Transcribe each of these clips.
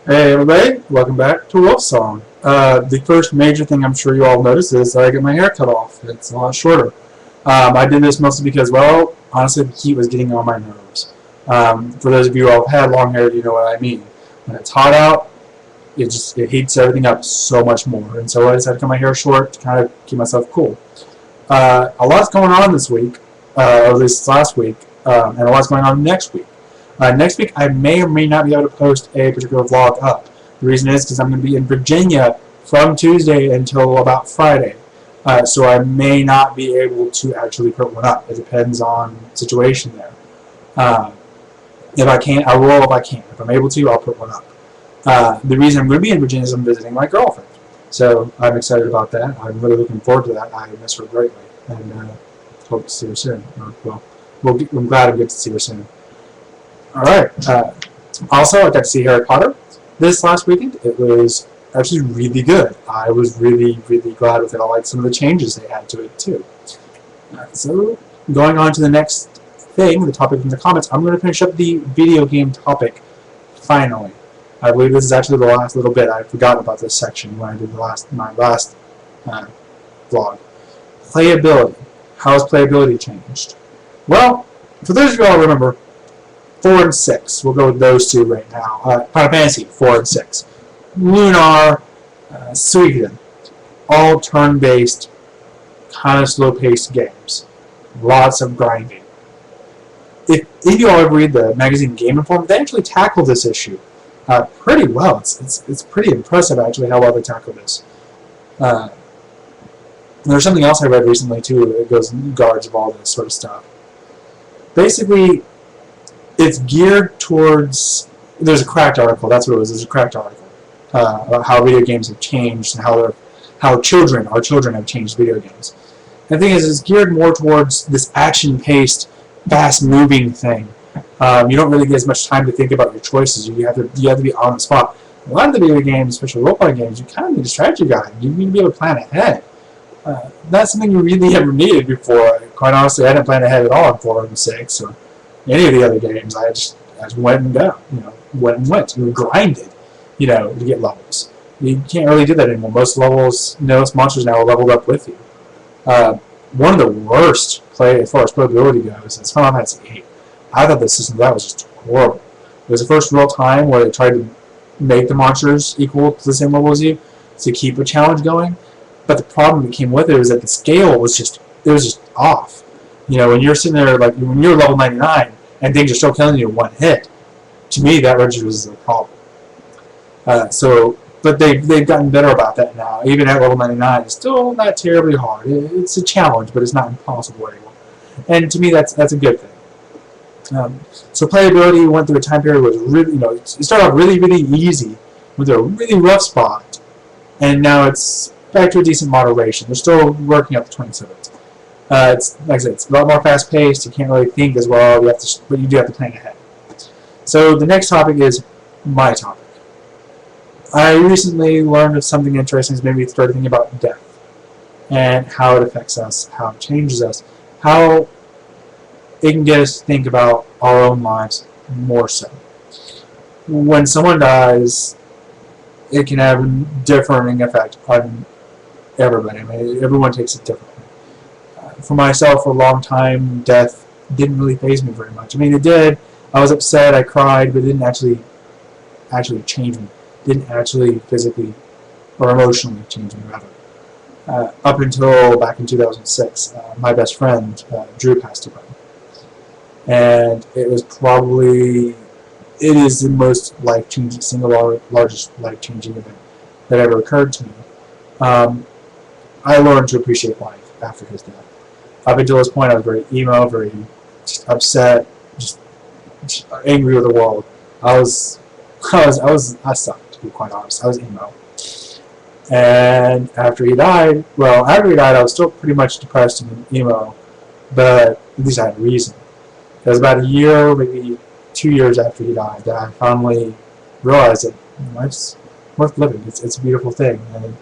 Hey everybody, welcome back to Wolfsong. The first major thing I'm sure you all noticed is that I get my hair cut off. It's a lot shorter. I did this mostly because, well, honestly, the heat was getting on my nerves. For those of you who have had long hair, you know what I mean. When it's hot out, it heats everything up so much more. And so I decided to cut my hair short to kind of keep myself cool. A lot's going on this week, or at least last week, and a lot's going on next week. Next week, I may or may not be able to post a particular vlog up. The reason is because I'm going to be in Virginia from Tuesday until about Friday. So I may not be able to actually put one up. It depends on the situation there. If I can, I will. If I can. If I'm able to, I'll put one up. The reason I'm going to be in Virginia is I'm visiting my girlfriend. So I'm excited about that. I'm really looking forward to that. I miss her greatly. And hope to see her soon. I'm glad I'm going to see her soon. Alright, also I got to see Harry Potter this last weekend. It was actually really good. I was really glad with it. I liked some of the changes they had to it too. So, going on to the next thing, the topic from the comments, I'm going to finish up the video game topic, finally. I believe this is actually the last little bit. I forgot about this section when I did my last vlog. Playability. How has playability changed? Well, for those of you all remember, 4 and 6. We'll go with those two right now. Final Fantasy 4 and 6. Lunar, Suikoden. All turn-based, kind of slow-paced games. Lots of grinding. If you all ever read the magazine Game Informer, they actually tackle this issue pretty well. It's pretty impressive, actually, how well they tackle this. There's something else I read recently, too, that goes in guards of all this sort of stuff. Basically, it's geared towards. There's a Cracked article. That's what it was. There's a Cracked article about how video games have changed and how our children have changed video games. And the thing is, it's geared more towards this action-paced, fast-moving thing. You don't really get as much time to think about your choices. You have to be on the spot. A lot of the video games, especially role-playing games, you kind of need a strategy guide. You need to be able to plan ahead. That's something you really ever needed before. Quite honestly, I didn't plan ahead at all in 4 and 6. Or any of the other games, I just went and go, went. You grinded, to get levels. You can't really do that anymore. Most levels, most monsters now are leveled up with you. One of the worst as far as playability goes is Final Fantasy VIII. I thought the system that was just horrible. It was the first real time where they tried to make the monsters equal to the same level as you to keep a challenge going. But the problem that came with it was that the scale was just off. When you're sitting there, like when you're level 99 and things are still killing you in one hit, to me that registers as a problem. But they've gotten better about that now. Even at level 99, it's still not terribly hard. It's a challenge, but it's not impossible anymore. And to me, that's a good thing. So playability went through a time period was really, it started off really easy, went through a really rough spot, and now it's back to a decent moderation. They're still working up the 27th. It's like I said, it's a lot more fast-paced. You can't really think as well. But you do have to plan ahead. So the next topic is my topic. I recently learned of something interesting that made me start thinking about death and how it affects us, how it changes us, how it can get us to think about our own lives more so. When someone dies, it can have a differing effect on everybody. I mean, everyone takes it differently. For myself, for a long time, death didn't really faze me very much. I mean, it did. I was upset, I cried, but it didn't actually change me. It didn't actually physically or emotionally change me, rather. Up until back in 2006, my best friend, Drew, passed away. And it is the most life-changing, single largest life-changing event that ever occurred to me. I learned to appreciate life after his death. Up until this point, I was very emo, very upset, just angry with the world. I sucked, to be quite honest. I was emo. And after he died, I was still pretty much depressed and emo, but at least I had a reason. It was about a year, maybe 2 years after he died, that I finally realized that life's worth living. It's a beautiful thing, and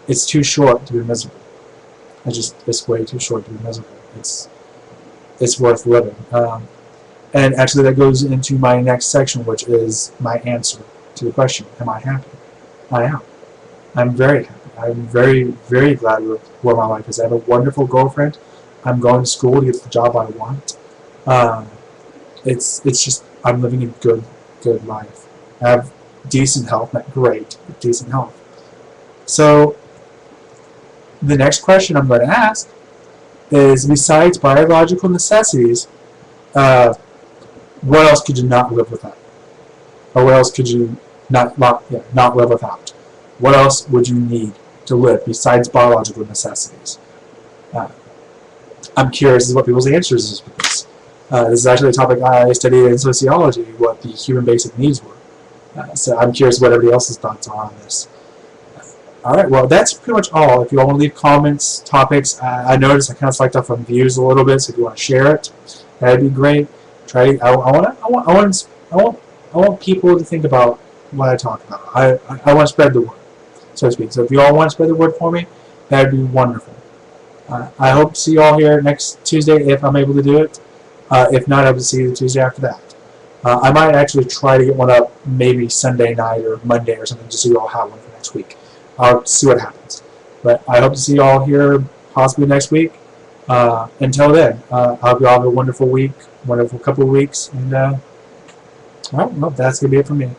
it's too short to be miserable. It's way too short to be miserable. It's worth living. And actually that goes into my next section, which is my answer to the question, am I happy? I am. I'm very happy. I'm very, very glad with where my life is. I have a wonderful girlfriend. I'm going to school to get the job I want. It's just I'm living a good life. I have decent health, not great, but decent health. So the next question I'm going to ask is, besides biological necessities, what else could you not live without? Or what else could you not live without? What else would you need to live besides biological necessities? I'm curious as to what people's answers is with this. This is actually a topic I studied in sociology, what the human basic needs were. So I'm curious what everybody else's thoughts are on this. Alright, well, that's pretty much all. If you all want to leave comments, topics, I noticed I kind of select off on views a little bit, so if you want to share it, that'd be great. I want people to think about what I talk about. I want to spread the word, so to speak. So if you all want to spread the word for me, that'd be wonderful. I hope to see you all here next Tuesday if I'm able to do it. If not, I will see you the Tuesday after that. I might actually try to get one up maybe Sunday night or Monday or something, just so you all have one for next week. I'll see what happens. But I hope to see you all here possibly next week. Until then, I hope you all have a wonderful week, wonderful couple of weeks, and well, that's going to be it for me.